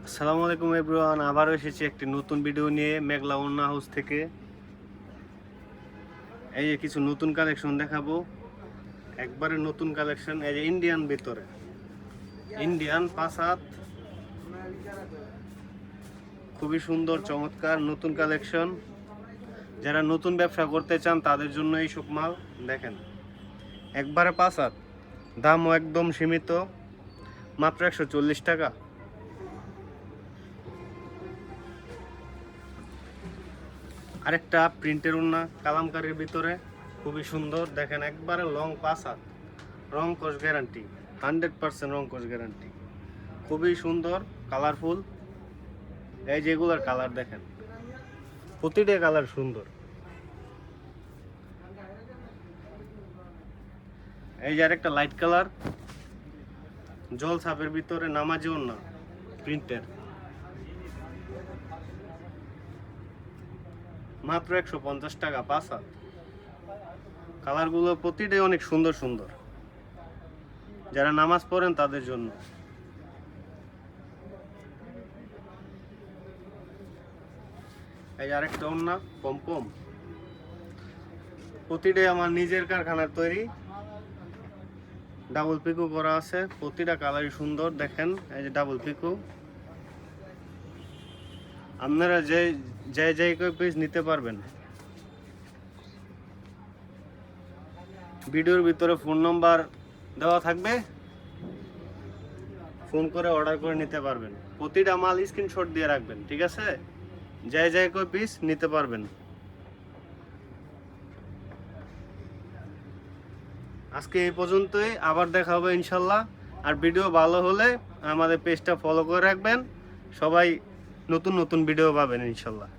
আসসালামু আলাইকুম এভরিওয়ান, আবারও এসেছি একটি নতুন ভিডিও নিয়ে মেঘলা ওড়না হাউস থেকে। এই যে কিছু নতুন কালেকশন দেখাবো, একবারে নতুন কালেকশন। এই যে ইন্ডিয়ান ভিতরে ইন্ডিয়ান 5 হাত, খুবই সুন্দর চমৎকার নতুন কালেকশন। যারা নতুন ব্যবসা করতে চান তাদের জন্য এই সব মাল দেখেন, একবারে 5 হাত, দামও একদম সীমিত, মাত্র 140 টাকা। আরেকটা প্রিন্টের ওড়না কালামকারীর ভিতরে, খুবই সুন্দর দেখেন, একবারে লং 5 হাত, রং কস গ্যারান্টি, 100% রং কস গ্যারান্টি, খুবই সুন্দর কালারফুল। এই যেগুলোর কালার দেখেন, প্রতিটা কালার সুন্দর। এই যে আরেকটা লাইট কালার জল ছাপের ভিতরে নামাজি ওড়না প্রিন্টের, মাত্র 150 টাকা 5 হাত। কালারগুলো প্রতিটাই অনেক সুন্দর সুন্দর, যারা নামাজ পড়েন তাদের জন্য। এই আরেকটা ওড়না পমপম, প্রতিটাই আমার নিজের কারখানার তৈরি, ডাবল পিকো করা আছে, প্রতিটা কালারই সুন্দর দেখেন। এই যে ডাবল পিকো, আপনারা যে পিস নিতে পারবেন। ভিডিওর ভিতরে ফোন নাম্বার দেওয়া থাকবে, ফোন করে অর্ডার করে নিতে পারবেন। প্রতিটা মাল স্ক্রিনশট দিয়ে রাখবেন, ঠিক আছে? যে পিস নিতে পারবেন। আজকে এই পর্যন্তই, আবার দেখা হবে ইনশাল্লাহ। আর ভিডিও ভালো হলে আমাদের পেজটা ফলো করে রাখবেন, সবাই নতুন নতুন ভিডিও পাবেন ইনশাল্লাহ।